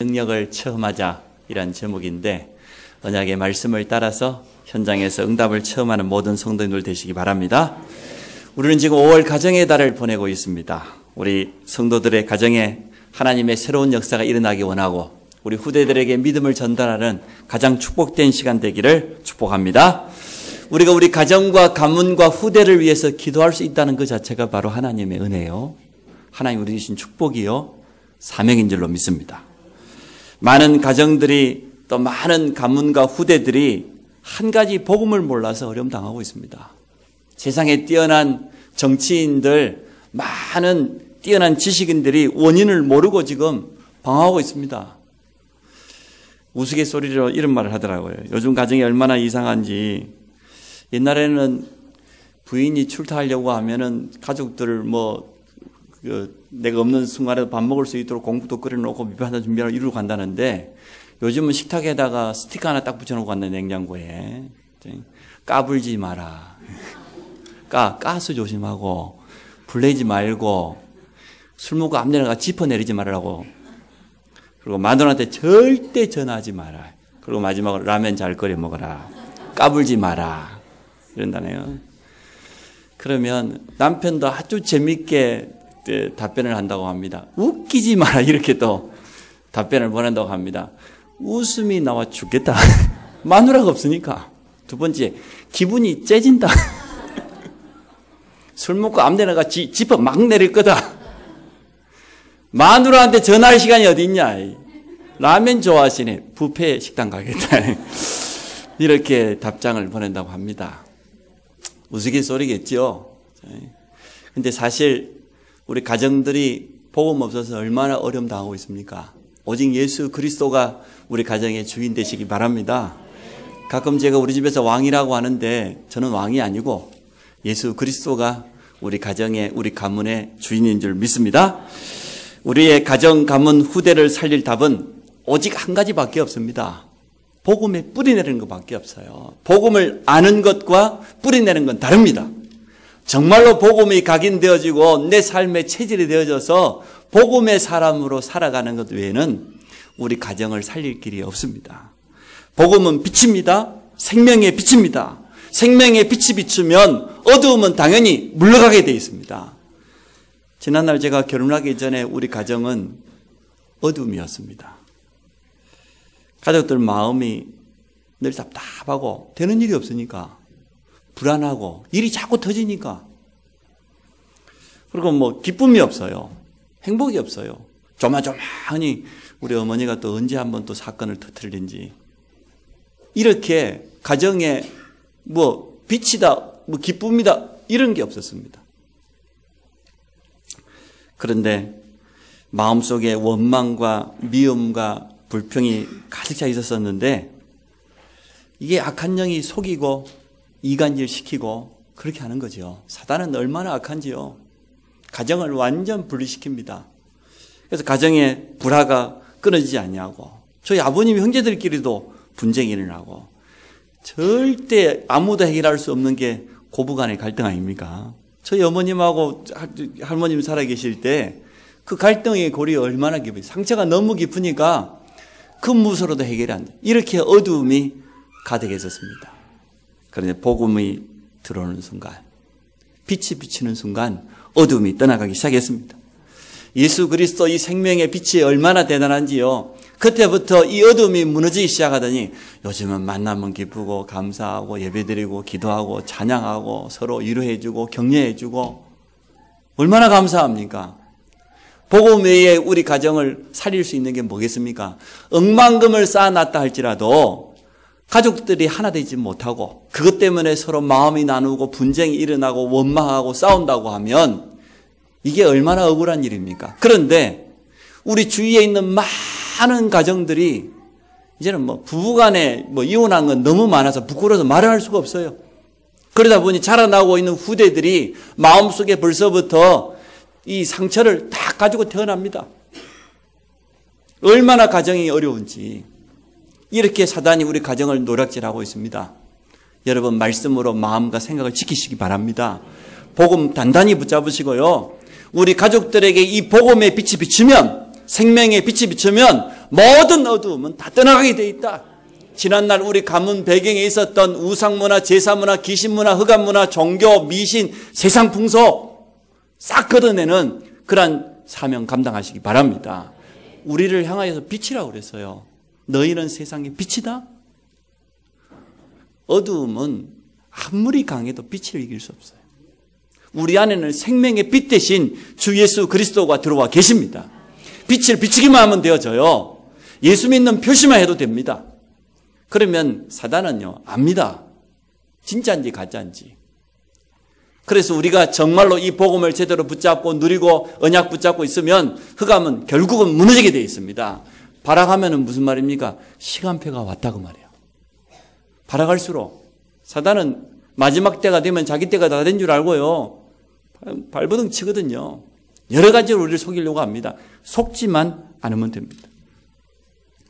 능력을 체험하자 이란 제목인데 언약의 말씀을 따라서 현장에서 응답을 체험하는 모든 성도님들 되시기 바랍니다. 우리는 지금 5월 가정의 달을 보내고 있습니다. 우리 성도들의 가정에 하나님의 새로운 역사가 일어나기 원하고 우리 후대들에게 믿음을 전달하는 가장 축복된 시간 되기를 축복합니다. 우리가 우리 가정과 가문과 후대를 위해서 기도할 수 있다는 것 자체가 바로 하나님의 은혜요. 하나님 우리 주신 축복이요. 사명인 줄로 믿습니다. 많은 가정들이 또 많은 가문과 후대들이 한 가지 복음을 몰라서 어려움 당하고 있습니다. 세상에 뛰어난 정치인들, 많은 뛰어난 지식인들이 원인을 모르고 지금 방황하고 있습니다. 우스갯소리로 이런 말을 하더라고요. 요즘 가정이 얼마나 이상한지 옛날에는 부인이 출타하려고 하면은 가족들을 내가 없는 순간에도 밥 먹을 수 있도록 공국도 끓여놓고 밑반찬 준비하고 이러고 간다는데 요즘은 식탁에다가 스티커 하나 딱 붙여놓고 간다, 냉장고에. 까불지 마라. 가스 조심하고, 불 내지 말고, 술 먹고 앞내려가 지퍼 내리지 말라고. 그리고 마누라한테 절대 전화하지 마라. 그리고 마지막으로 라면 잘 끓여 먹어라. 까불지 마라. 이런다네요. 그러면 남편도 아주 재밌게 답변을 한다고 합니다. 웃기지 마라. 이렇게 또 답변을 보낸다고 합니다. 웃음이 나와 죽겠다. 마누라가 없으니까. 두 번째, 기분이 째진다. 술 먹고 앞내려가 지퍼 막 내릴 거다. 마누라한테 전화할 시간이 어디 있냐. 라면 좋아하시네. 뷔페 식당 가겠다. 이렇게 답장을 보낸다고 합니다. 우스갯소리겠죠. 근데 사실 우리 가정들이 복음 없어서 얼마나 어려움 당하고 있습니까? 오직 예수 그리스도가 우리 가정의 주인 되시기 바랍니다. 가끔 제가 우리 집에서 왕이라고 하는데 저는 왕이 아니고 예수 그리스도가 우리 가정의, 우리 가문의 주인인 줄 믿습니다. 우리의 가정, 가문, 후대를 살릴 답은 오직 한 가지밖에 없습니다. 복음에 뿌리내리는 것밖에 없어요. 복음을 아는 것과 뿌리내는 건 다릅니다. 정말로 복음이 각인되어지고 내 삶의 체질이 되어져서 복음의 사람으로 살아가는 것 외에는 우리 가정을 살릴 길이 없습니다. 복음은 빛입니다. 생명의 빛입니다. 생명의 빛이 비추면 어두움은 당연히 물러가게 되어 있습니다. 지난날 제가 결혼하기 전에 우리 가정은 어둠이었습니다. 가족들 마음이 늘 답답하고 되는 일이 없으니까 불안하고 일이 자꾸 터지니까 그리고 기쁨이 없어요. 행복이 없어요. 조마조마하니 우리 어머니가 또 언제 한번 또 사건을 터뜨리는지 이렇게 가정에 빛이다, 기쁨이다 이런 게 없었습니다. 그런데 마음속에 원망과 미움과 불평이 가득 차 있었었는데 이게 악한 영이 속이고 이간질시키고 그렇게 하는 거죠. 사단은 얼마나 악한지요. 가정을 완전 분리시킵니다. 그래서 가정에 불화가 끊어지지 않냐고. 저희 아버님 형제들끼리도 분쟁이 일어나고 절대 아무도 해결할 수 없는 게 고부간의 갈등 아닙니까? 저희 어머님하고 할머님 살아계실 때 그 갈등의 골이 얼마나 깊어요. 상처가 너무 깊으니까 그 무서로도 해결이 안 돼. 이렇게 어두움이 가득했었습니다. 그런데 복음이 들어오는 순간, 빛이 비치는 순간 어둠이 떠나가기 시작했습니다. 예수 그리스도 이 생명의 빛이 얼마나 대단한지요. 그때부터 이 어둠이 무너지기 시작하더니 요즘은 만나면 기쁘고 감사하고 예배드리고 기도하고 찬양하고 서로 위로해주고 격려해주고 얼마나 감사합니까? 복음 외에 우리 가정을 살릴 수 있는 게 뭐겠습니까? 억만금을 쌓아놨다 할지라도 가족들이 하나 되지 못하고 그것 때문에 서로 마음이 나누고 분쟁이 일어나고 원망하고 싸운다고 하면 이게 얼마나 억울한 일입니까? 그런데 우리 주위에 있는 많은 가정들이 이제는 부부간에 이혼한 건 너무 많아서 부끄러워서 말을 할 수가 없어요. 그러다 보니 자라나고 있는 후대들이 마음속에 벌써부터 이 상처를 다 가지고 태어납니다. 얼마나 가정이 어려운지. 이렇게 사단이 우리 가정을 노략질하고 있습니다. 여러분 말씀으로 마음과 생각을 지키시기 바랍니다. 복음 단단히 붙잡으시고요. 우리 가족들에게 이 복음의 빛이 비추면 생명의 빛이 비추면 모든 어두움은 다 떠나가게 돼 있다. 지난날 우리 가문 배경에 있었던 우상문화, 제사문화, 귀신문화, 흑암문화, 종교, 미신, 세상 풍속 싹 걷어내는 그러한 사명 감당하시기 바랍니다. 우리를 향하여서 빛이라고 그랬어요. 너희는 세상의 빛이다. 어두움은 아무리 강해도 빛을 이길 수 없어요. 우리 안에는 생명의 빛 대신 주 예수 그리스도가 들어와 계십니다. 빛을 비추기만 하면 되어져요. 예수 믿는 표시만 해도 됩니다. 그러면 사단은요, 압니다. 진짜인지 가짜인지. 그래서 우리가 정말로 이 복음을 제대로 붙잡고 누리고 언약 붙잡고 있으면 흑암은 결국은 무너지게 되어 있습니다. 발악하면은 무슨 말입니까? 시간표가 왔다고 말이에요. 발악할수록 사단은 마지막 때가 되면 자기 때가 다 된 줄 알고요. 발버둥 치거든요. 여러 가지로 우리를 속이려고 합니다. 속지만 않으면 됩니다.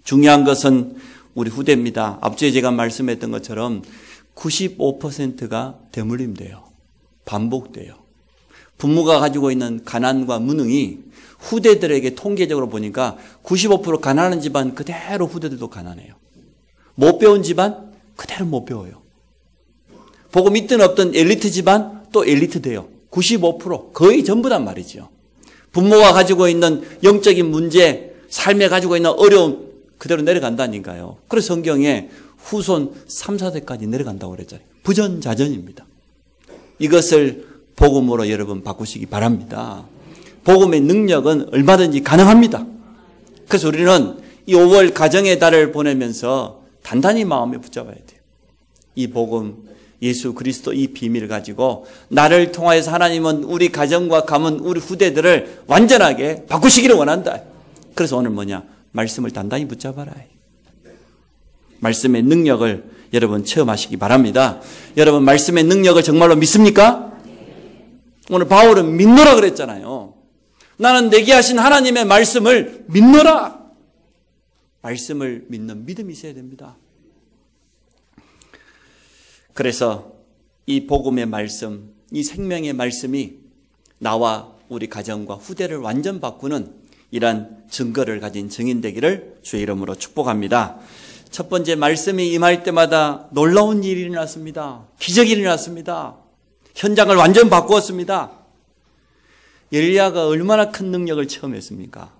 중요한 것은 우리 후대입니다. 앞주에 제가 말씀했던 것처럼 95%가 되물림돼요. 반복돼요. 부모가 가지고 있는 가난과 무능이 후대들에게 통계적으로 보니까 95% 가난한 집안 그대로 후대들도 가난해요. 못 배운 집안 그대로 못 배워요. 복음 있든 없든 엘리트 집안 또 엘리트 돼요. 95% 거의 전부란 말이죠. 부모가 가지고 있는 영적인 문제, 삶에 가지고 있는 어려움 그대로 내려간다니까요. 그래서 성경에 후손 3, 4대까지 내려간다고 그랬잖아요. 부전자전입니다. 이것을 복음으로 여러분 바꾸시기 바랍니다. 복음의 능력은 얼마든지 가능합니다. 그래서 우리는 이 5월 가정의 달을 보내면서 단단히 마음에 붙잡아야 돼요. 이 복음, 예수 그리스도 이 비밀을 가지고 나를 통하여서 하나님은 우리 가정과 가문, 우리 후대들을 완전하게 바꾸시기를 원한다. 그래서 오늘 뭐냐? 말씀을 단단히 붙잡아라. 말씀의 능력을 여러분 체험하시기 바랍니다. 여러분 말씀의 능력을 정말로 믿습니까? 오늘 바울은 믿노라 그랬잖아요. 나는 내게 하신 하나님의 말씀을 믿노라. 말씀을 믿는 믿음이 있어야 됩니다. 그래서 이 복음의 말씀, 이 생명의 말씀이 나와 우리 가정과 후대를 완전 바꾸는 이러한 증거를 가진 증인 되기를 주의 이름으로 축복합니다. 첫 번째, 말씀이 임할 때마다 놀라운 일이 일어났습니다. 기적이 일어났습니다. 현장을 완전 바꾸었습니다. 엘리야가 얼마나 큰 능력을 체험했습니까?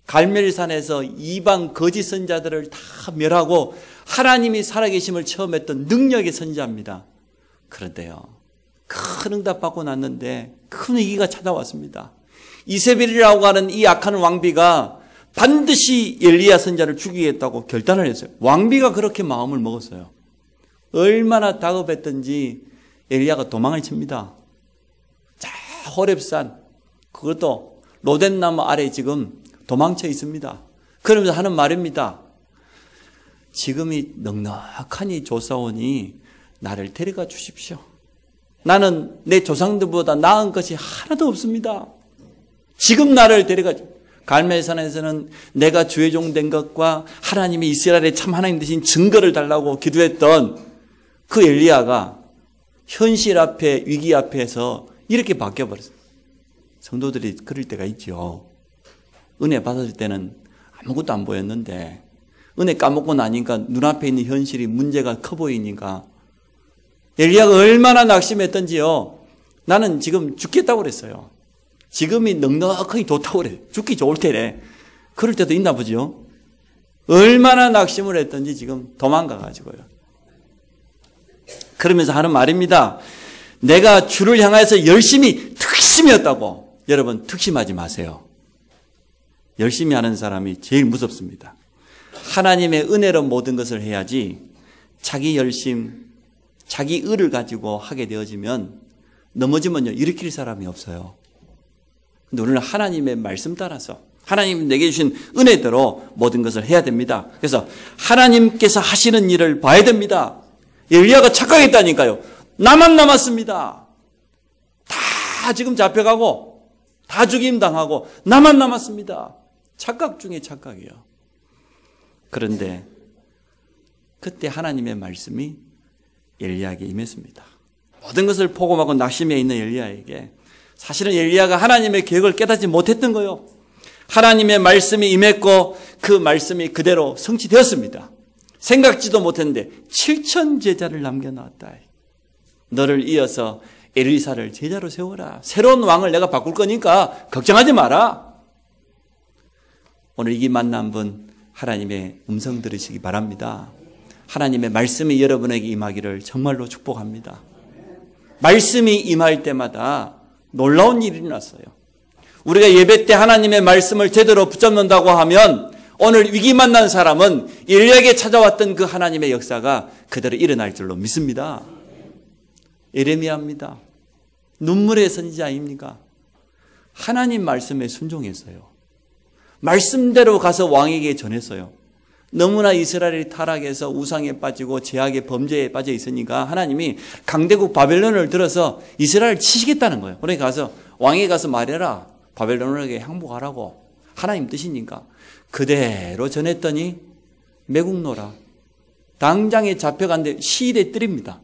갈멜산에서 이방 거짓 선자들을 다 멸하고 하나님이 살아계심을 체험했던 능력의 선지자입니다. 그런데요, 큰 응답 받고 났는데 큰 위기가 찾아왔습니다. 이세벨이라고 하는 이 악한 왕비가 반드시 엘리야 선자를 죽이겠다고 결단을 했어요. 왕비가 그렇게 마음을 먹었어요. 얼마나 다급했던지 엘리야가 도망을 칩니다. 자, 호렙산, 그것도 로덴나무 아래 지금 도망쳐 있습니다. 그러면서 하는 말입니다. 지금이 넉넉하니 조사오니 나를 데려가 주십시오. 나는 내 조상들보다 나은 것이 하나도 없습니다. 지금 나를 데려가 주십시오. 갈멜산에서는 내가 주의 종 된 것과 하나님이 이스라엘의 참 하나님 되신 증거를 달라고 기도했던 그 엘리야가 현실 앞에, 위기 앞에서 이렇게 바뀌어버렸어요. 성도들이 그럴 때가 있죠. 은혜 받았을 때는 아무것도 안 보였는데 은혜 까먹고 나니까 눈앞에 있는 현실이 문제가 커 보이니까 엘리야가 얼마나 낙심했던지요. 나는 지금 죽겠다고 그랬어요. 지금이 넉넉하니 좋다고 그래. 죽기 좋을 때래. 그럴 때도 있나 보죠. 얼마나 낙심을 했던지 지금 도망가가지고요. 그러면서 하는 말입니다. 내가 주를 향해서 열심히 특심이었다고. 여러분 특심하지 마세요. 열심히 하는 사람이 제일 무섭습니다. 하나님의 은혜로 모든 것을 해야지 자기 열심, 자기 의를 가지고 하게 되어지면 넘어지면요 일으킬 사람이 없어요. 근데 우리는 하나님의 말씀 따라서 하나님이 내게 주신 은혜대로 모든 것을 해야 됩니다. 그래서 하나님께서 하시는 일을 봐야 됩니다. 엘리야가 착각했다니까요. 나만 남았습니다. 다 지금 잡혀가고 다 죽임당하고 나만 남았습니다. 착각 중에 착각이에요. 그런데 그때 하나님의 말씀이 엘리야에게 임했습니다. 모든 것을 포기하고 낙심해 있는 엘리야에게 사실은 엘리야가 하나님의 계획을 깨닫지 못했던 거예요. 하나님의 말씀이 임했고 그 말씀이 그대로 성취되었습니다. 생각지도 못했는데 7천 제자를 남겨놨다. 너를 이어서 엘리사를 제자로 세워라. 새로운 왕을 내가 바꿀 거니까 걱정하지 마라. 오늘 이 만난 분 하나님의 음성 들으시기 바랍니다. 하나님의 말씀이 여러분에게 임하기를 정말로 축복합니다. 말씀이 임할 때마다 놀라운 일이 일어났어요. 우리가 예배 때 하나님의 말씀을 제대로 붙잡는다고 하면 오늘 위기 만난 사람은 인류에게 찾아왔던 그 하나님의 역사가 그대로 일어날 줄로 믿습니다. 예레미야입니다. 눈물의 선지자 아닙니까? 하나님 말씀에 순종했어요. 말씀대로 가서 왕에게 전했어요. 너무나 이스라엘이 타락해서 우상에 빠지고 죄악의 범죄에 빠져 있으니까 하나님이 강대국 바벨론을 들어서 이스라엘을 치시겠다는 거예요. 그러니까 가서 왕에게 가서 말해라. 바벨론에게 항복하라고. 하나님 뜻이니까. 그대로 전했더니 매국노라. 당장에 잡혀간데 시일의 뜰입니다.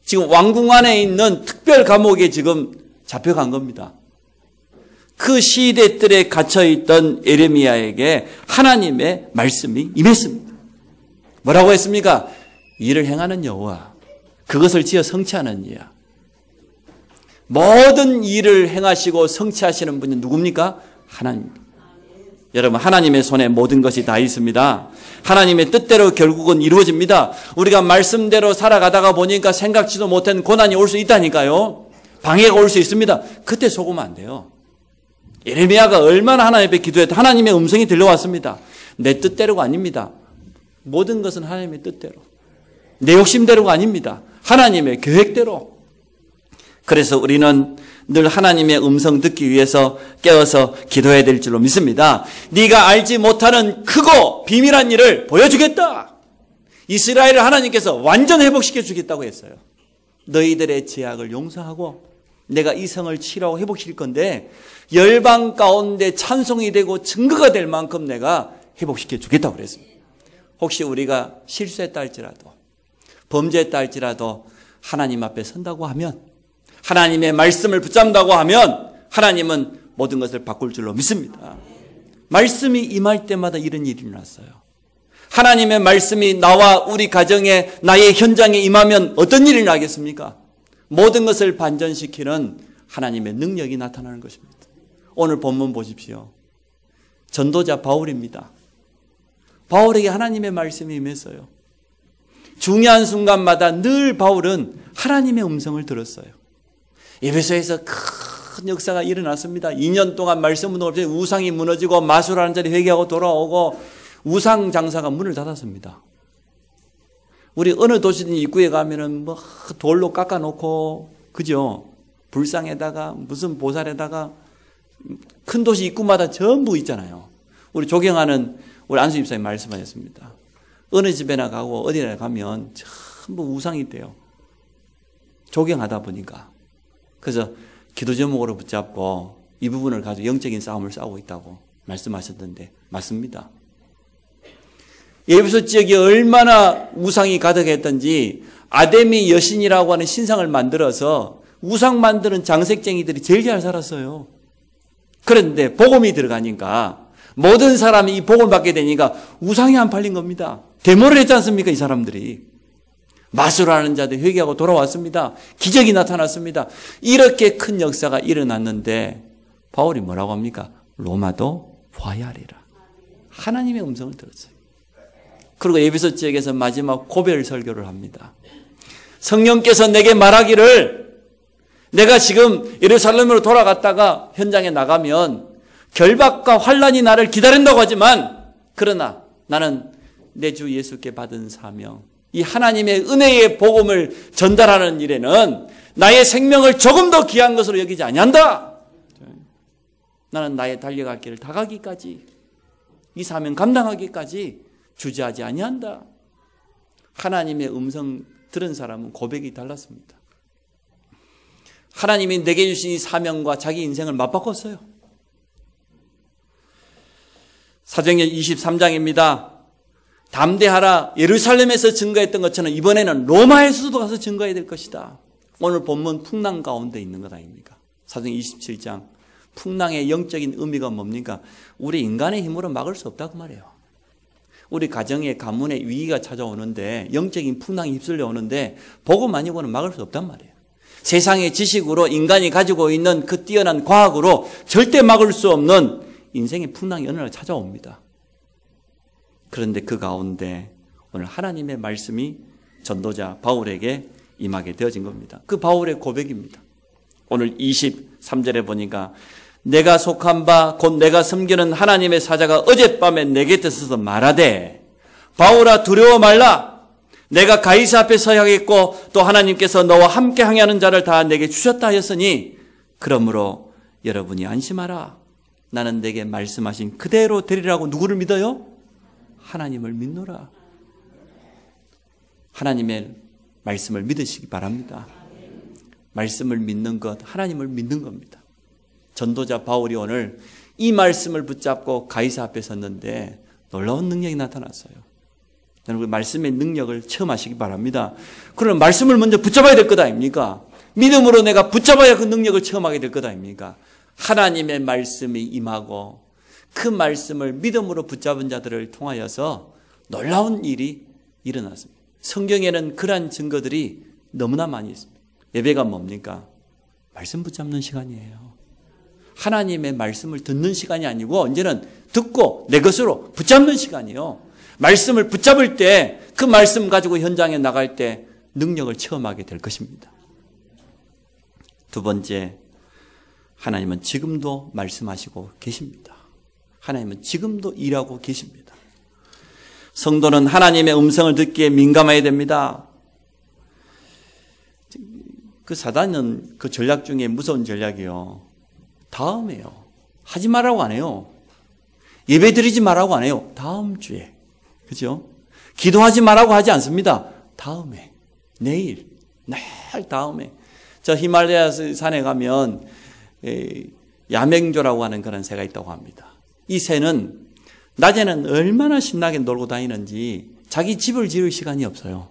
지금 왕궁 안에 있는 특별 감옥에 지금 잡혀간 겁니다. 그 시대 뜰에 갇혀있던 예레미야에게 하나님의 말씀이 임했습니다. 뭐라고 했습니까? 일을 행하는 여호와, 그것을 지어 성취하는 이야. 모든 일을 행하시고 성취하시는 분이 누굽니까? 하나님입니다. 여러분, 하나님의 손에 모든 것이 다 있습니다. 하나님의 뜻대로 결국은 이루어집니다. 우리가 말씀대로 살아가다가 보니까 생각지도 못한 고난이 올 수 있다니까요. 방해가 올 수 있습니다. 그때 속으면 안 돼요. 예레미야가 얼마나 하나님 앞에 기도했다. 하나님의 음성이 들려왔습니다. 내 뜻대로가 아닙니다. 모든 것은 하나님의 뜻대로. 내 욕심대로가 아닙니다. 하나님의 계획대로. 그래서 우리는 늘 하나님의 음성 듣기 위해서 깨어서 기도해야 될 줄로 믿습니다. 네가 알지 못하는 크고 비밀한 일을 보여주겠다. 이스라엘을 하나님께서 완전 회복시켜 주겠다고 했어요. 너희들의 죄악을 용서하고 내가 이 성을 치료하고 회복시킬 건데 열방 가운데 찬송이 되고 증거가 될 만큼 내가 회복시켜 주겠다고 그랬습니다. 혹시 우리가 실수했다 할지라도 범죄했다 할지라도 하나님 앞에 선다고 하면 하나님의 말씀을 붙잡는다고 하면 하나님은 모든 것을 바꿀 줄로 믿습니다. 말씀이 임할 때마다 이런 일이 일어났어요. 하나님의 말씀이 나와 우리 가정에 나의 현장에 임하면 어떤 일이 나겠습니까? 모든 것을 반전시키는 하나님의 능력이 나타나는 것입니다. 오늘 본문 보십시오. 전도자 바울입니다. 바울에게 하나님의 말씀이 임했어요. 중요한 순간마다 늘 바울은 하나님의 음성을 들었어요. 에베소에서 큰 역사가 일어났습니다. 2년 동안 말씀 운동을 통해 우상이 무너지고 마술하는 자리 회개하고 돌아오고 우상 장사가 문을 닫았습니다. 우리 어느 도시든 입구에 가면은 뭐 돌로 깎아놓고 그죠? 불상에다가 무슨 보살에다가 큰 도시 입구마다 전부 있잖아요. 우리 조경하는 우리 안수 집사님 말씀하셨습니다. 어느 집에나 가고 어디나 가면 전부 우상이 있대요. 조경하다 보니까. 그래서 기도 제목으로 붙잡고 이 부분을 가지고 영적인 싸움을 싸우고 있다고 말씀하셨던데 맞습니다. 에베소 지역이 얼마나 우상이 가득했던지 아데미 여신이라고 하는 신상을 만들어서 우상 만드는 장색쟁이들이 제일 잘 살았어요. 그런데 복음이 들어가니까 모든 사람이 이 복음을 받게 되니까 우상이 안 팔린 겁니다. 데모를 했지 않습니까? 이 사람들이. 마술하는 자들 회개하고 돌아왔습니다. 기적이 나타났습니다. 이렇게 큰 역사가 일어났는데 바울이 뭐라고 합니까? 로마도 화해하리라. 하나님의 음성을 들었어요. 그리고 에베소 지역에서 마지막 고별 설교를 합니다. 성령께서 내게 말하기를 내가 지금 예루살렘으로 돌아갔다가 현장에 나가면 결박과 환란이 나를 기다린다고 하지만 그러나 나는 내 주 예수께 받은 사명 이 하나님의 은혜의 복음을 전달하는 일에는 나의 생명을 조금 더 귀한 것으로 여기지 아니한다. 나는 나의 달려갈 길을 다 가기까지 이 사명 감당하기까지 주저하지 아니한다. 하나님의 음성 들은 사람은 고백이 달랐습니다. 하나님이 내게 주신 이 사명과 자기 인생을 맞바꿨어요. 사도행전 23장입니다. 담대하라. 예루살렘에서 증거했던 것처럼 이번에는 로마에서도 가서 증거해야 될 것이다. 오늘 본문 풍랑 가운데 있는 것 아닙니까? 사도행전 27장 풍랑의 영적인 의미가 뭡니까? 우리 인간의 힘으로 막을 수 없다고 말해요. 우리 가정에 가문에 위기가 찾아오는데 영적인 풍랑이 휩쓸려 오는데 복음 아니고는 막을 수 없단 말이에요. 세상의 지식으로 인간이 가지고 있는 그 뛰어난 과학으로 절대 막을 수 없는 인생의 풍랑이 어느 날 찾아옵니다. 그런데 그 가운데 오늘 하나님의 말씀이 전도자 바울에게 임하게 되어진 겁니다. 그 바울의 고백입니다. 오늘 23절에 보니까 내가 속한 바 곧 내가 섬기는 하나님의 사자가 어젯밤에 내 곁에 서서 말하되 바울아 두려워 말라. 내가 가이사 앞에 서야 하겠고 또 하나님께서 너와 함께 항해하는 자를 다 내게 주셨다 하였으니 그러므로 여러분이 안심하라. 나는 내게 말씀하신 그대로 되리라고 누구를 믿어요? 하나님을 믿노라. 하나님의 말씀을 믿으시기 바랍니다. 말씀을 믿는 것, 하나님을 믿는 겁니다. 전도자 바울이 오늘 이 말씀을 붙잡고 가이사 앞에 섰는데 놀라운 능력이 나타났어요. 여러분 말씀의 능력을 체험하시기 바랍니다. 그러면 말씀을 먼저 붙잡아야 될 것 아닙니까? 믿음으로 내가 붙잡아야 그 능력을 체험하게 될 것 아닙니까? 하나님의 말씀이 임하고 그 말씀을 믿음으로 붙잡은 자들을 통하여서 놀라운 일이 일어났습니다. 성경에는 그러한 증거들이 너무나 많이 있습니다. 예배가 뭡니까? 말씀 붙잡는 시간이에요. 하나님의 말씀을 듣는 시간이 아니고 언제는 듣고 내 것으로 붙잡는 시간이에요. 말씀을 붙잡을 때 그 말씀 가지고 현장에 나갈 때 능력을 체험하게 될 것입니다. 두 번째, 하나님은 지금도 말씀하시고 계십니다. 하나님은 지금도 일하고 계십니다. 성도는 하나님의 음성을 듣기에 민감해야 됩니다. 그 사단은 그 전략 중에 무서운 전략이요. 다음에요. 하지 말라고 안 해요. 예배 드리지 말라고 안 해요. 다음 주에. 그죠? 기도하지 말라고 하지 않습니다. 다음에. 내일. 다음에. 저 히말라야 산에 가면 야맹조라고 하는 그런 새가 있다고 합니다. 이 새는 낮에는 얼마나 신나게 놀고 다니는지 자기 집을 지을 시간이 없어요.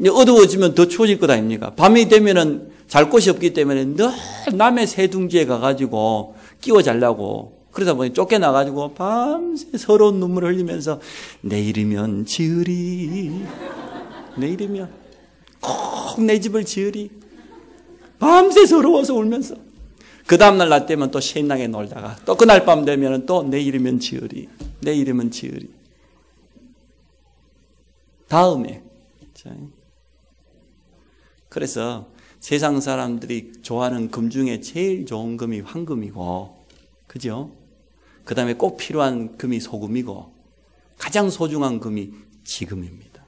어두워지면 더 추워질 것 아닙니까? 밤이 되면은 잘 곳이 없기 때문에 늘 남의 새 둥지에 가가지고 끼워 자려고 그러다 보니 쫓겨나가지고 밤새 서러운 눈물을 흘리면서 내일이면 지으리 내일이면 꼭 내 집을 지으리 밤새 서러워서 울면서 그 다음날 낮 되면 또 신나게 놀다가 또 그날 밤 되면 또 내일이면 지으리 내일이면 지으리 다음에 그래서 세상 사람들이 좋아하는 금 중에 제일 좋은 금이 황금이고 그죠? 그 다음에 꼭 필요한 금이 소금이고 가장 소중한 금이 지금입니다.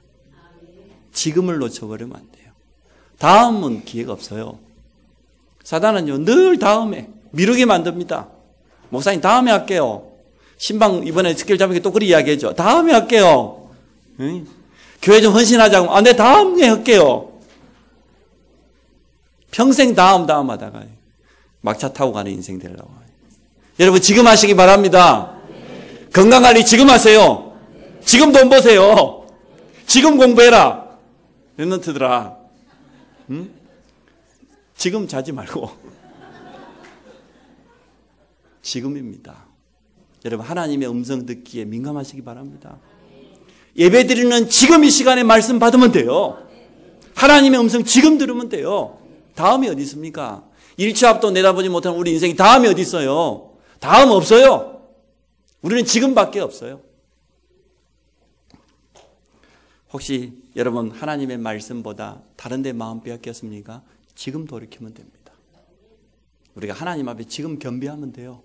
지금을 놓쳐버리면 안 돼요. 다음은 기회가 없어요. 사단은요 늘 다음에 미루게 만듭니다. 목사님 다음에 할게요. 신방 이번에 스케줄 잡은 게 또 그렇게 이야기했죠. 다음에 할게요. 응? 교회 좀 헌신하자고. 네 다음에 할게요. 평생 다음 하다가 막차 타고 가는 인생 되려고. 여러분 지금 하시기 바랍니다. 건강관리 지금 하세요. 지금 돈 버세요. 지금 공부해라. 랩런트들아. 응? 지금 자지 말고 지금입니다. 여러분 하나님의 음성 듣기에 민감하시기 바랍니다. 예배 드리는 지금 이 시간에 말씀 받으면 돼요. 하나님의 음성 지금 들으면 돼요. 다음이 어디 있습니까? 1초 앞도 내다보지 못하는 우리 인생이 다음이 어디 있어요? 다음 없어요. 우리는 지금밖에 없어요. 혹시 여러분 하나님의 말씀보다 다른 데 마음 빼앗겼습니까? 지금 돌이키면 됩니다. 우리가 하나님 앞에 지금 겸비하면 돼요.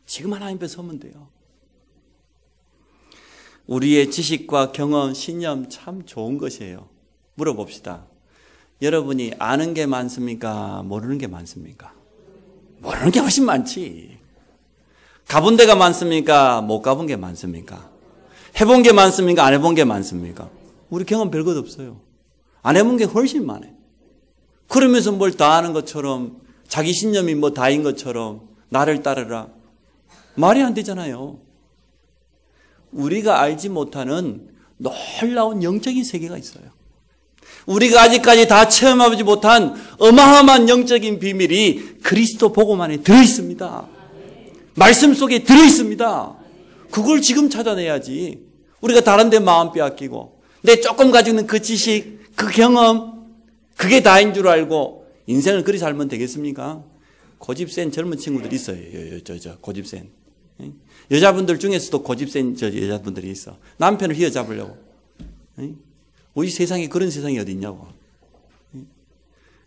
지금 하나님 앞에 서면 돼요. 우리의 지식과 경험, 신념 참 좋은 것이에요. 물어봅시다. 여러분이 아는 게 많습니까? 모르는 게 많습니까? 모르는 게 훨씬 많지. 가본 데가 많습니까? 못 가본 게 많습니까? 해본 게 많습니까? 안 해본 게 많습니까? 우리 경험 별것 없어요. 안 해본 게 훨씬 많아요. 그러면서 뭘 다 아는 것처럼 자기 신념이 뭐 다인 것처럼 나를 따르라. 말이 안 되잖아요. 우리가 알지 못하는 놀라운 영적인 세계가 있어요. 우리가 아직까지 다 체험하지 못한 어마어마한 영적인 비밀이 그리스도 복음 안에 들어있습니다. 말씀 속에 들어있습니다. 그걸 지금 찾아내야지. 우리가 다른 데 마음 빼앗기고 내 조금 가지고 있는 그 지식, 그 경험, 그게 다인 줄 알고 인생을 그리 살면 되겠습니까? 고집센 젊은 친구들이 있어요. 고집센. 여자분들 중에서도 고집센 여자분들이 있어. 남편을 휘어잡으려고. 우리 세상에 그런 세상이 어디 있냐고.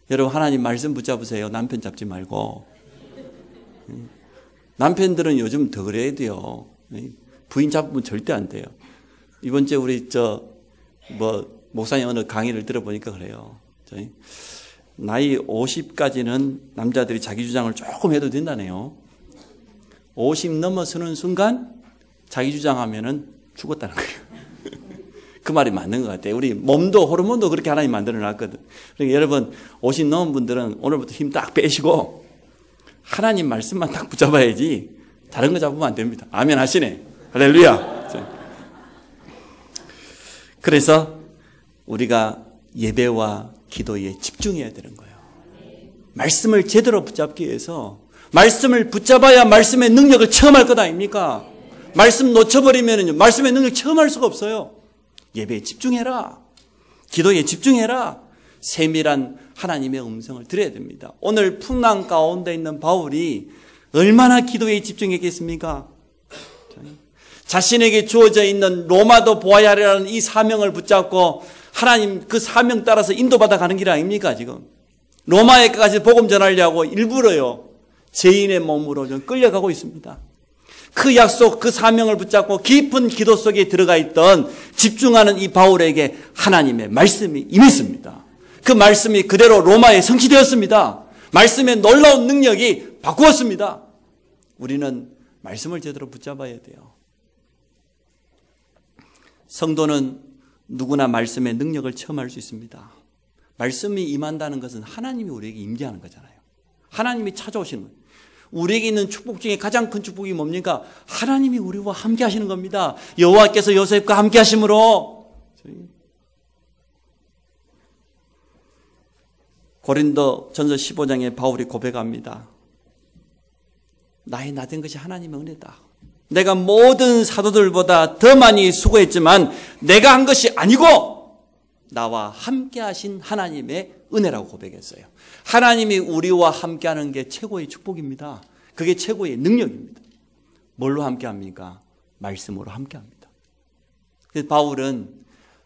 여러분, 하나님 말씀 붙잡으세요. 남편 잡지 말고. 남편들은 요즘 더 그래야 돼요. 부인 잡으면 절대 안 돼요. 이번 주에 우리 목사님 어느 강의를 들어보니까 그래요. 나이 50까지는 남자들이 자기 주장을 조금 해도 된다네요. 50 넘어서는 순간 자기 주장하면은 죽었다는 거예요. 그 말이 맞는 것 같아요. 우리 몸도 호르몬도 그렇게 하나님 만들어 놨거든. 그러니까 여러분 50 넘은 분들은 오늘부터 힘 딱 빼시고 하나님 말씀만 딱 붙잡아야지 다른 거 잡으면 안 됩니다. 아멘 하시네. 할렐루야. 그래서 우리가 예배와 기도에 집중해야 되는 거예요. 말씀을 제대로 붙잡기 위해서 말씀을 붙잡아야 말씀의 능력을 체험할 것 아닙니까? 말씀 놓쳐버리면 말씀의 능력을 체험할 수가 없어요. 예배에 집중해라. 기도에 집중해라. 세밀한 하나님의 음성을 들어야 됩니다. 오늘 풍랑 가운데 있는 바울이 얼마나 기도에 집중했겠습니까? 자신에게 주어져 있는 로마도 보아야 하라는 이 사명을 붙잡고 하나님 그 사명 따라서 인도받아 가는 길 아닙니까 지금? 로마에까지 복음 전하려고 일부러요. 죄인의 몸으로 좀 끌려가고 있습니다. 그 약속, 그 사명을 붙잡고 깊은 기도 속에 들어가 있던 집중하는 이 바울에게 하나님의 말씀이 임했습니다. 그 말씀이 그대로 로마에 성취되었습니다. 말씀의 놀라운 능력이 바꾸었습니다. 우리는 말씀을 제대로 붙잡아야 돼요. 성도는 누구나 말씀의 능력을 체험할 수 있습니다. 말씀이 임한다는 것은 하나님이 우리에게 임재하는 거잖아요. 하나님이 찾아오시는 거예요. 우리에게 있는 축복 중에 가장 큰 축복이 뭡니까? 하나님이 우리와 함께 하시는 겁니다. 여호와께서 요셉과 함께 하심으로. 고린도 전서 15장에 바울이 고백합니다. 나의 나된 것이 하나님의 은혜다. 내가 모든 사도들보다 더 많이 수고했지만 내가 한 것이 아니고 나와 함께 하신 하나님의 은혜라고 고백했어요. 하나님이 우리와 함께하는 게 최고의 축복입니다. 그게 최고의 능력입니다. 뭘로 함께합니까? 말씀으로 함께합니다. 그래서 바울은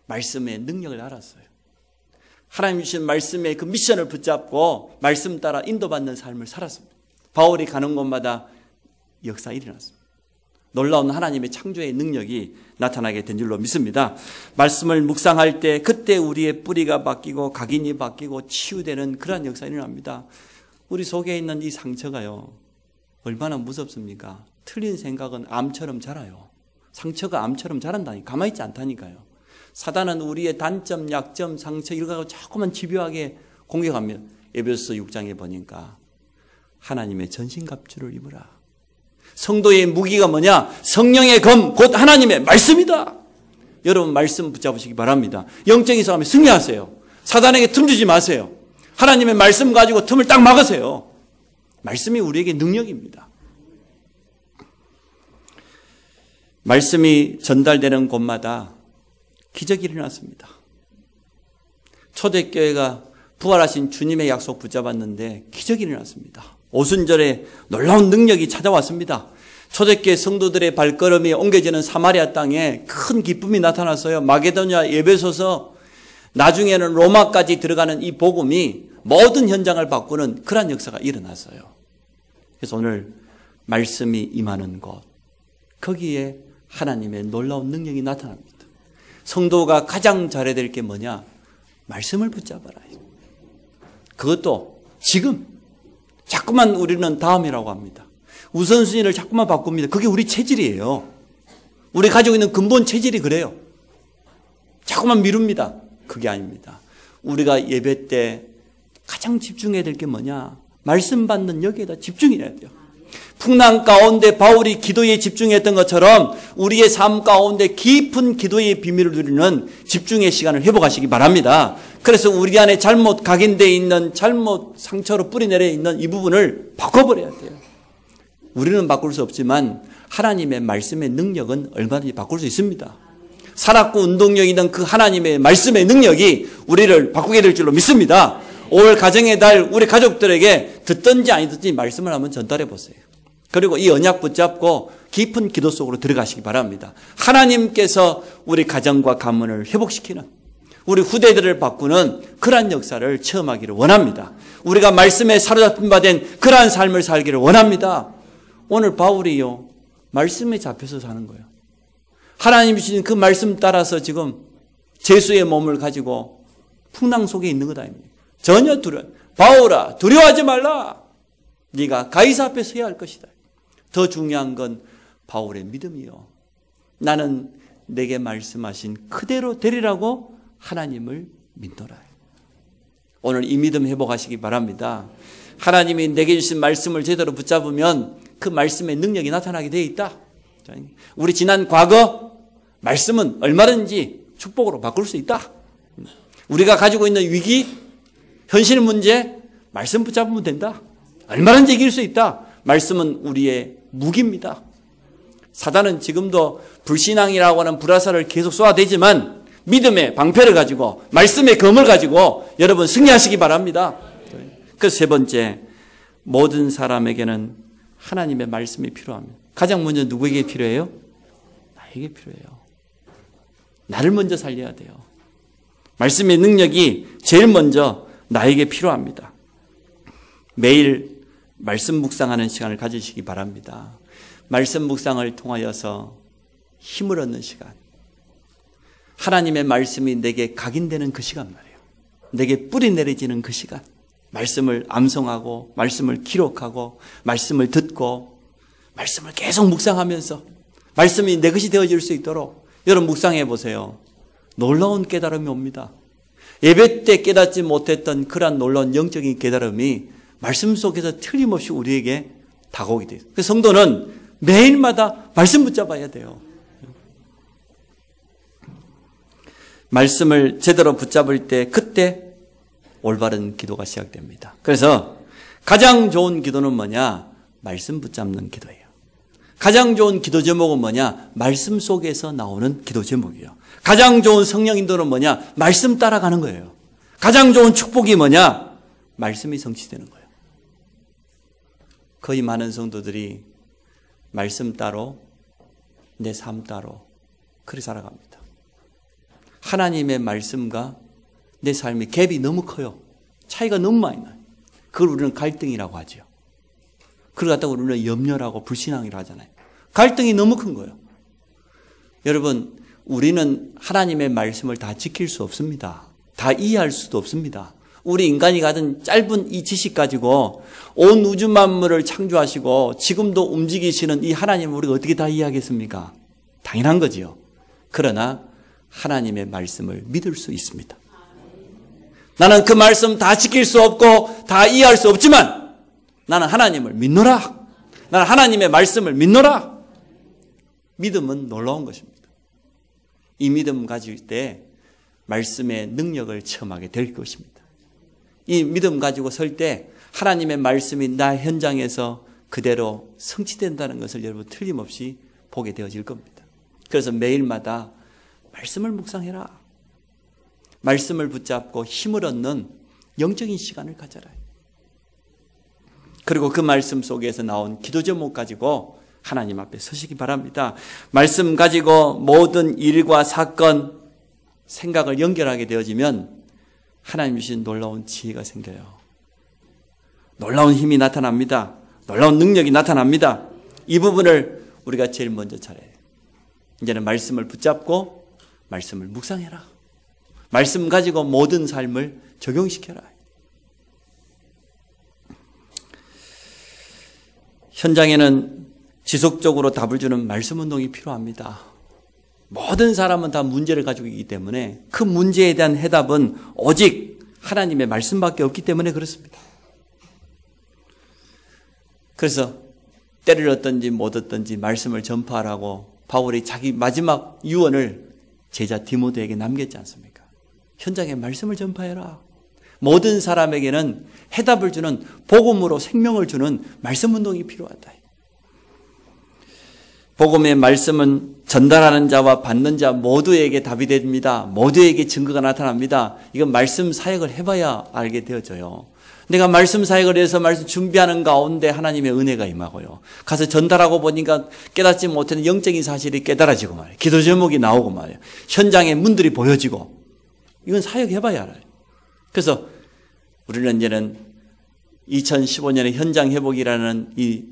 말씀의 능력을 알았어요. 하나님 주신 말씀의 그 미션을 붙잡고 말씀 따라 인도받는 삶을 살았습니다. 바울이 가는 곳마다 역사 일어났습니다. 놀라운 하나님의 창조의 능력이 나타나게 된 줄로 믿습니다. 말씀을 묵상할 때 그때 우리의 뿌리가 바뀌고 각인이 바뀌고 치유되는 그러한 역사가 일어납니다. 우리 속에 있는 이 상처가요. 얼마나 무섭습니까? 틀린 생각은 암처럼 자라요. 상처가 암처럼 자란다니 가만히 있지 않다니까요. 사단은 우리의 단점, 약점, 상처 이런 거 자꾸만 집요하게 공격합니다. 에베소서 6장에 보니까 하나님의 전신갑주를 입으라. 성도의 무기가 뭐냐? 성령의 검, 곧 하나님의 말씀이다. 여러분 말씀 붙잡으시기 바랍니다. 영적인 싸움에 승리하세요. 사단에게 틈 주지 마세요. 하나님의 말씀 가지고 틈을 딱 막으세요. 말씀이 우리에게 능력입니다. 말씀이 전달되는 곳마다 기적이 일어났습니다. 초대교회가 부활하신 주님의 약속 붙잡았는데 기적이 일어났습니다. 오순절에 놀라운 능력이 찾아왔습니다. 초대교회 성도들의 발걸음이 옮겨지는 사마리아 땅에 큰 기쁨이 나타났어요. 마게도냐, 에베소서, 나중에는 로마까지 들어가는 이 복음이 모든 현장을 바꾸는 그런 역사가 일어났어요. 그래서 오늘 말씀이 임하는 곳, 거기에 하나님의 놀라운 능력이 나타납니다. 성도가 가장 잘해야 될 게 뭐냐? 말씀을 붙잡아라. 그것도 지금. 자꾸만 우리는 다음이라고 합니다. 우선순위를 자꾸만 바꿉니다. 그게 우리 체질이에요. 우리 가지고 있는 근본 체질이 그래요. 자꾸만 미룹니다. 그게 아닙니다. 우리가 예배 때 가장 집중해야 될 게 뭐냐? 말씀 받는 여기에다 집중해야 돼요. 풍랑 가운데 바울이 기도에 집중했던 것처럼 우리의 삶 가운데 깊은 기도의 비밀을 누리는 집중의 시간을 회복하시기 바랍니다. 그래서 우리 안에 잘못 각인되어 있는, 잘못 상처로 뿌리내려 있는 이 부분을 바꿔버려야 돼요. 우리는 바꿀 수 없지만 하나님의 말씀의 능력은 얼마든지 바꿀 수 있습니다. 살았고 운동력 있는 그 하나님의 말씀의 능력이 우리를 바꾸게 될 줄로 믿습니다. 5월 가정의 달 우리 가족들에게 듣든지 안 듣든지 말씀을 한번 전달해 보세요. 그리고 이 언약 붙잡고 깊은 기도 속으로 들어가시기 바랍니다. 하나님께서 우리 가정과 가문을 회복시키는, 우리 후대들을 바꾸는 그러한 역사를 체험하기를 원합니다. 우리가 말씀에 사로잡힌 바 된 그러한 삶을 살기를 원합니다. 오늘 바울이요, 말씀에 잡혀서 사는 거예요. 하나님이 주신 그 말씀 따라서 지금 제수의 몸을 가지고 풍랑 속에 있는 것 아닙니까? 전혀 바울아 두려워하지 말라. 네가 가이사 앞에 서야 할 것이다. 더 중요한 건 바울의 믿음이요. 나는 내게 말씀하신 그대로 되리라고 하나님을 믿노라. 오늘 이 믿음 회복하시기 바랍니다. 하나님이 내게 주신 말씀을 제대로 붙잡으면 그 말씀의 능력이 나타나게 되어 있다. 우리 지난 과거 말씀은 얼마든지 축복으로 바꿀 수 있다. 우리가 가지고 있는 위기, 현실 문제 말씀 붙잡으면 된다. 얼마든지 이길 수 있다. 말씀은 우리의 무기입니다. 사단은 지금도 불신앙이라고 하는 불화살을 계속 쏘아대지만 믿음의 방패를 가지고 말씀의 검을 가지고 여러분 승리하시기 바랍니다. 그 세 번째, 모든 사람에게는 하나님의 말씀이 필요합니다. 가장 먼저 누구에게 필요해요? 나에게 필요해요. 나를 먼저 살려야 돼요. 말씀의 능력이 제일 먼저 나에게 필요합니다. 매일 말씀 묵상하는 시간을 가지시기 바랍니다. 말씀 묵상을 통하여서 힘을 얻는 시간. 하나님의 말씀이 내게 각인되는 그 시간 말이에요. 내게 뿌리 내려지는 그 시간. 말씀을 암송하고 말씀을 기록하고 말씀을 듣고 말씀을 계속 묵상하면서 말씀이 내 것이 되어질 수 있도록 여러분 묵상해 보세요. 놀라운 깨달음이 옵니다. 예배 때 깨닫지 못했던 그러한 놀라운 영적인 깨달음이 말씀 속에서 틀림없이 우리에게 다가오게 돼요. 그래서 성도는 매일마다 말씀 붙잡아야 돼요. 말씀을 제대로 붙잡을 때 그때 올바른 기도가 시작됩니다. 그래서 가장 좋은 기도는 뭐냐? 말씀 붙잡는 기도예요. 가장 좋은 기도 제목은 뭐냐? 말씀 속에서 나오는 기도 제목이에요. 가장 좋은 성령 인도는 뭐냐? 말씀 따라가는 거예요. 가장 좋은 축복이 뭐냐? 말씀이 성취되는 거예요. 거의 많은 성도들이 말씀 따로 내 삶 따로 그렇게 살아갑니다. 하나님의 말씀과 내 삶의 갭이 너무 커요. 차이가 너무 많이 나요. 그걸 우리는 갈등이라고 하죠. 그걸 갖다가 우리는 염려라고 불신앙이라고 하잖아요. 갈등이 너무 큰 거예요. 여러분, 우리는 하나님의 말씀을 다 지킬 수 없습니다. 다 이해할 수도 없습니다. 우리 인간이 가진 짧은 이 지식 가지고 온 우주 만물을 창조하시고 지금도 움직이시는 이 하나님을 우리가 어떻게 다 이해하겠습니까? 당연한 거지요. 그러나 하나님의 말씀을 믿을 수 있습니다. 나는 그 말씀 다 지킬 수 없고 다 이해할 수 없지만 나는 하나님을 믿노라. 나는 하나님의 말씀을 믿노라. 믿음은 놀라운 것입니다. 이 믿음 가질 때 말씀의 능력을 체험하게 될 것입니다. 이 믿음 가지고 설 때 하나님의 말씀이 나 현장에서 그대로 성취된다는 것을 여러분 틀림없이 보게 되어질 겁니다. 그래서 매일마다 말씀을 묵상해라. 말씀을 붙잡고 힘을 얻는 영적인 시간을 가져라. 그리고 그 말씀 속에서 나온 기도 제목 가지고 하나님 앞에 서시기 바랍니다. 말씀 가지고 모든 일과 사건, 생각을 연결하게 되어지면 하나님 주신 놀라운 지혜가 생겨요. 놀라운 힘이 나타납니다. 놀라운 능력이 나타납니다. 이 부분을 우리가 제일 먼저 잘해야 해요. 이제는 말씀을 붙잡고 말씀을 묵상해라. 말씀 가지고 모든 삶을 적용시켜라. 현장에는 지속적으로 답을 주는 말씀 운동이 필요합니다. 모든 사람은 다 문제를 가지고 있기 때문에 그 문제에 대한 해답은 오직 하나님의 말씀밖에 없기 때문에 그렇습니다. 그래서 때를 얻든지 못 얻든지 말씀을 전파하라고 바울이 자기 마지막 유언을 제자 디모데에게 남겼지 않습니까? 현장에 말씀을 전파해라. 모든 사람에게는 해답을 주는 복음으로 생명을 주는 말씀 운동이 필요하다. 복음의 말씀은 전달하는 자와 받는 자 모두에게 답이 됩니다. 모두에게 증거가 나타납니다. 이건 말씀 사역을 해봐야 알게 되어져요. 내가 말씀 사역을 해서 말씀 준비하는 가운데 하나님의 은혜가 임하고요. 가서 전달하고 보니까 깨닫지 못했는 영적인 사실이 깨달아지고 말이에요. 기도 제목이 나오고 말이에요. 현장의 문들이 보여지고. 이건 사역해봐야 알아요. 그래서 우리는 이제는 2015년의 현장 회복이라는 이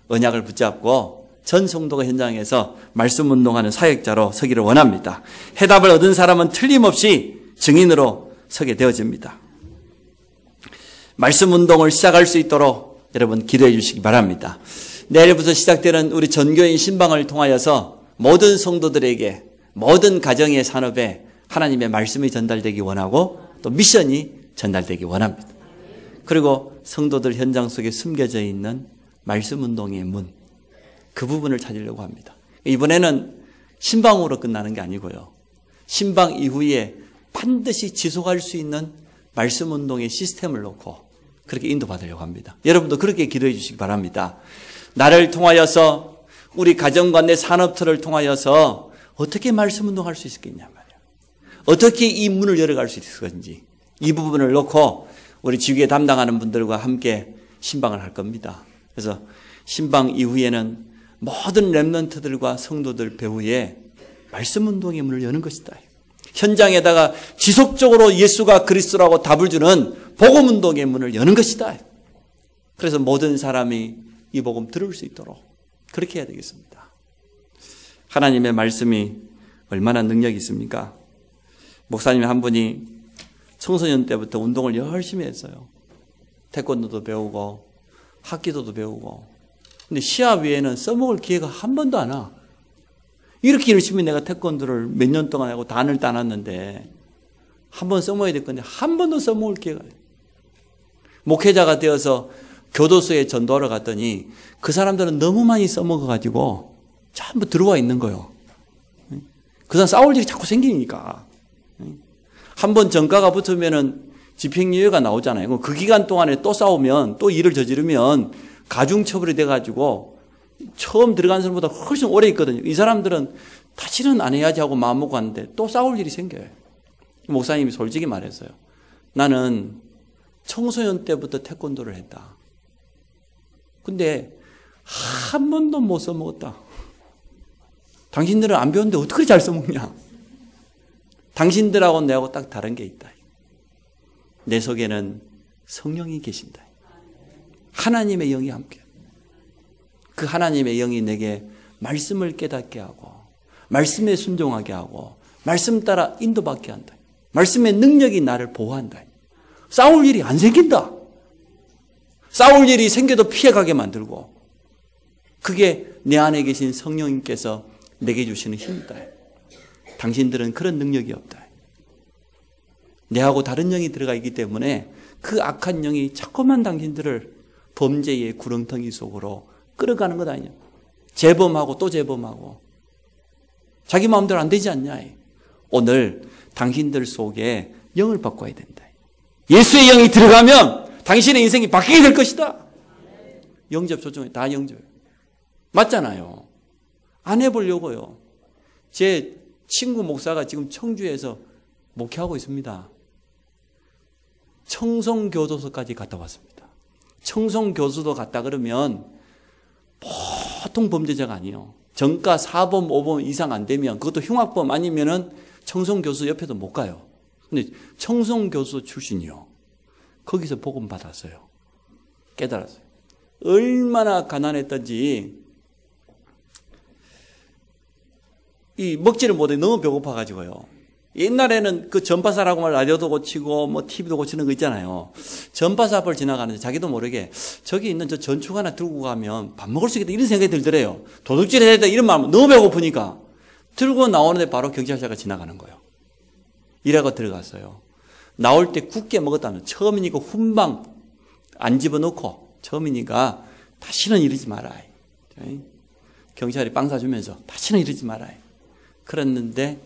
언약을 붙잡고 전 성도가 현장에서 말씀 운동하는 사역자로 서기를 원합니다. 해답을 얻은 사람은 틀림없이 증인으로 서게 되어집니다. 말씀 운동을 시작할 수 있도록 여러분 기도해 주시기 바랍니다. 내일부터 시작되는 우리 전교인 신방을 통하여서 모든 성도들에게 모든 가정의 산업에 하나님의 말씀이 전달되기 원하고 또 미션이 전달되기 원합니다. 그리고 성도들 현장 속에 숨겨져 있는 말씀 운동의 문, 그 부분을 찾으려고 합니다. 이번에는 신방으로 끝나는 게 아니고요. 신방 이후에 반드시 지속할 수 있는 말씀 운동의 시스템을 놓고 그렇게 인도받으려고 합니다. 여러분도 그렇게 기도해 주시기 바랍니다. 나를 통하여서 우리 가정과 내 산업틀을 통하여서 어떻게 말씀 운동할 수 있겠냐 말이에요. 어떻게 이 문을 열어갈 수 있을 건지 이 부분을 놓고 우리 지구에 담당하는 분들과 함께 신방을 할 겁니다. 그래서 신방 이후에는 모든 렘넌트들과 성도들 배후에 말씀 운동의 문을 여는 것이다. 현장에다가 지속적으로 예수가 그리스도라고 답을 주는 복음 운동의 문을 여는 것이다. 그래서 모든 사람이 이 복음 들을 수 있도록 그렇게 해야 되겠습니다. 하나님의 말씀이 얼마나 능력이 있습니까? 목사님 한 분이 청소년 때부터 운동을 열심히 했어요. 태권도도 배우고 합기도도 배우고. 근데 시합 외에는 써먹을 기회가 한 번도 안 와. 이렇게 열심히 내가 태권도를 몇 년 동안 하고 단을 따놨는데 한 번 써먹어야 될 건데 한 번도 써먹을 기회가 없어요. 목회자가 되어서 교도소에 전도하러 갔더니 그 사람들은 너무 많이 써먹어가지고 전부 들어와 있는 거예요. 그 사람 싸울 일이 자꾸 생기니까. 한 번 전과가 붙으면은 집행유예가 나오잖아요. 그 기간 동안에 또 싸우면 또 일을 저지르면 가중처벌이 돼가지고 처음 들어간 사람보다 훨씬 오래 있거든요. 이 사람들은 다시는 안 해야지 하고 마음먹고 왔는데 또 싸울 일이 생겨요. 목사님이 솔직히 말했어요. 나는 청소년 때부터 태권도를 했다. 근데 한 번도 못 써먹었다. 당신들은 안 배웠는데 어떻게 잘 써먹냐. 당신들하고 내하고 딱 다른 게 있다. 내 속에는 성령이 계신다. 하나님의 영이 함께. 그 하나님의 영이 내게 말씀을 깨닫게 하고 말씀에 순종하게 하고 말씀 따라 인도받게 한다. 말씀의 능력이 나를 보호한다. 싸울 일이 안 생긴다. 싸울 일이 생겨도 피해가게 만들고 그게 내 안에 계신 성령님께서 내게 주시는 힘이다. 당신들은 그런 능력이 없다. 내하고 다른 영이 들어가 있기 때문에 그 악한 영이 자꾸만 당신들을 범죄의 구렁텅이 속으로 끌어가는 것 아니냐. 재범하고 또 재범하고 자기 마음대로 안 되지 않냐. 오늘 당신들 속에 영을 바꿔야 된다. 예수의 영이 들어가면 당신의 인생이 바뀌게 될 것이다. 영접 초청해. 다 영접. 맞잖아요. 안 해보려고요. 제 친구 목사가 지금 청주에서 목회하고 있습니다. 청송교도소까지 갔다 왔습니다. 청송교도소 갔다 그러면 보통 범죄자가 아니에요. 전과 4범, 5범 이상 안 되면 그것도 흉악범 아니면은 청송교도소 옆에도 못 가요. 근데 청송교도소 출신이요. 거기서 복음 받았어요. 깨달았어요. 얼마나 가난했던지 이 먹지를 못해 너무 배고파가지고요. 옛날에는 그 전파사라고 말 라디오도 고치고 뭐 TV도 고치는 거 있잖아요. 전파사 앞을 지나가는데 자기도 모르게 저기 있는 저 전축 하나 들고 가면 밥 먹을 수 있겠다 이런 생각이 들더래요. 도둑질 해야 돼 이런 마음 너무 배고프니까 들고 나오는데 바로 경찰차가 지나가는 거예요. 이라고 들어갔어요. 나올 때 굳게 먹었다는 처음이니까 훈방 안 집어넣고 처음이니까 다시는 이러지 마라. 경찰이 빵 사주면서 다시는 이러지 말아요. 그랬는데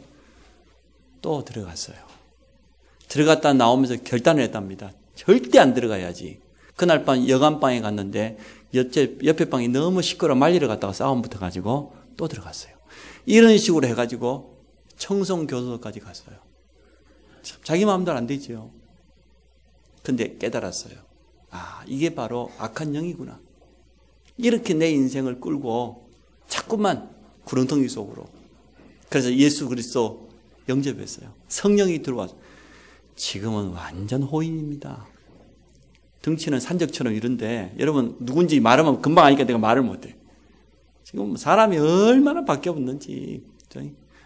또 들어갔어요. 들어갔다 나오면서 결단을 했답니다. 절대 안 들어가야지. 그날 밤 여간방에 갔는데 옆에 방이 너무 시끄러워 말리러 갔다가 싸움 붙어가지고 또 들어갔어요. 이런 식으로 해가지고 청송교도소까지 갔어요. 참 자기 마음대로 안 되지요. 근데 깨달았어요. 아, 이게 바로 악한 영이구나. 이렇게 내 인생을 끌고 자꾸만 구렁텅이 속으로. 그래서 예수 그리스도 영접했어요. 성령이 들어와서 지금은 완전 호인입니다. 덩치는 산적처럼 이런데 여러분 누군지 말하면 금방 아니까 내가 말을 못해. 지금 사람이 얼마나 바뀌었는지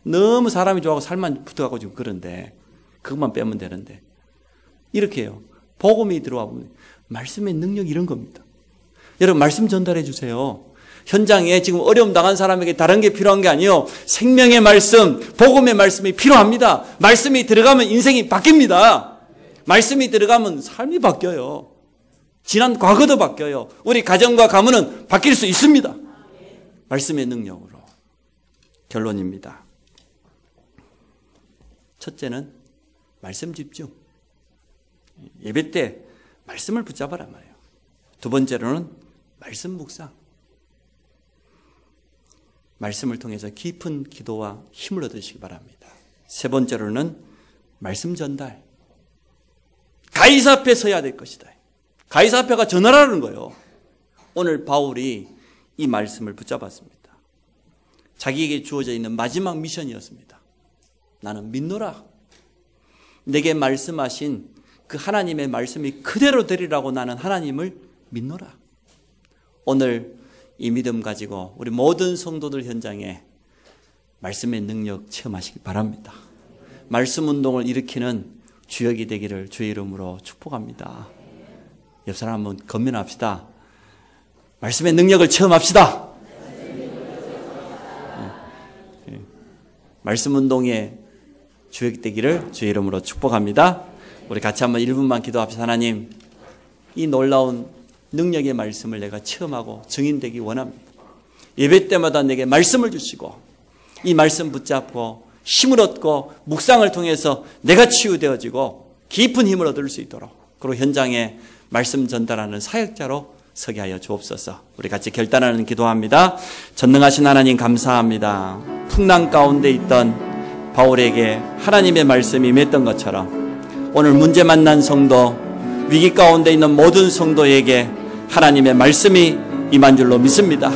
너무 사람이 좋아하고 살만 붙어가고 지금 그런데 그것만 빼면 되는데 이렇게 해요. 복음이 들어와 보면 말씀의 능력이 이런 겁니다. 여러분 말씀 전달해 주세요. 현장에 지금 어려움 당한 사람에게 다른 게 필요한 게 아니에요. 생명의 말씀, 복음의 말씀이 필요합니다. 말씀이 들어가면 인생이 바뀝니다. 말씀이 들어가면 삶이 바뀌어요. 지난 과거도 바뀌어요. 우리 가정과 가문은 바뀔 수 있습니다. 말씀의 능력으로. 결론입니다. 첫째는 말씀 집중. 예배 때 말씀을 붙잡아란 말이에요. 두 번째로는 말씀 묵상. 말씀을 통해서 깊은 기도와 힘을 얻으시기 바랍니다. 세 번째로는 말씀 전달. 가이사 앞에 서야 될 것이다. 가이사 앞에가 전하라는 거예요. 오늘 바울이 이 말씀을 붙잡았습니다. 자기에게 주어져 있는 마지막 미션이었습니다. 나는 믿노라. 내게 말씀하신 그 하나님의 말씀이 그대로 되리라고 나는 하나님을 믿노라. 오늘 이 믿음 가지고 우리 모든 성도들 현장에 말씀의 능력 체험하시기 바랍니다. 말씀 운동을 일으키는 주역이 되기를 주의 이름으로 축복합니다. 옆 사람 한번 건면합시다. 말씀의 능력을 체험합시다. 말씀 운동의 주역이 되기를 주의 이름으로 축복합니다. 우리 같이 한번 1분만 기도합시다. 하나님, 이 놀라운 능력의 말씀을 내가 체험하고 증인되기 원합니다. 예배 때마다 내게 말씀을 주시고 이 말씀 붙잡고 힘을 얻고 묵상을 통해서 내가 치유되어지고 깊은 힘을 얻을 수 있도록 그리고 현장에 말씀 전달하는 사역자로 서게 하여 주옵소서. 우리 같이 결단하는 기도합니다. 전능하신 하나님 감사합니다. 풍랑 가운데 있던 바울에게 하나님의 말씀이 임했던 것처럼 오늘 문제 만난 성도, 위기 가운데 있는 모든 성도에게 하나님의 말씀이 임한 줄로 믿습니다.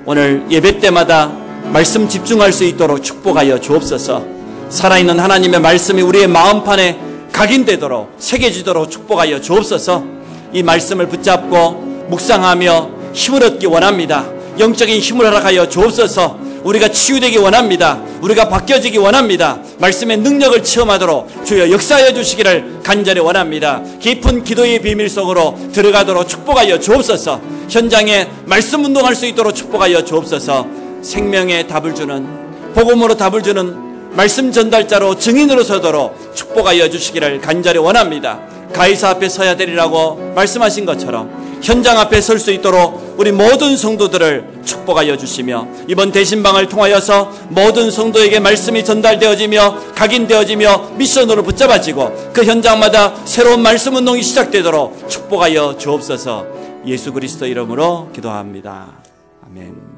오늘 예배 때마다 말씀 집중할 수 있도록 축복하여 주옵소서. 살아있는 하나님의 말씀이 우리의 마음판에 각인되도록 새겨지도록 축복하여 주옵소서. 이 말씀을 붙잡고 묵상하며 힘을 얻기 원합니다. 영적인 힘을 허락하여 주옵소서. 우리가 치유되기 원합니다. 우리가 바뀌어지기 원합니다. 말씀의 능력을 체험하도록 주여 역사하여 주시기를 간절히 원합니다. 깊은 기도의 비밀 속으로 들어가도록 축복하여 주옵소서. 현장에 말씀 운동할 수 있도록 축복하여 주옵소서. 생명의 답을 주는, 복음으로 답을 주는 말씀 전달자로 증인으로 서도록 축복하여 주시기를 간절히 원합니다. 가이사 앞에 서야 되리라고 말씀하신 것처럼 현장 앞에 설 수 있도록 우리 모든 성도들을 축복하여 주시며 이번 대신방을 통하여서 모든 성도에게 말씀이 전달되어지며 각인되어지며 미션으로 붙잡아지고 그 현장마다 새로운 말씀 운동이 시작되도록 축복하여 주옵소서. 예수 그리스도 이름으로 기도합니다. 아멘.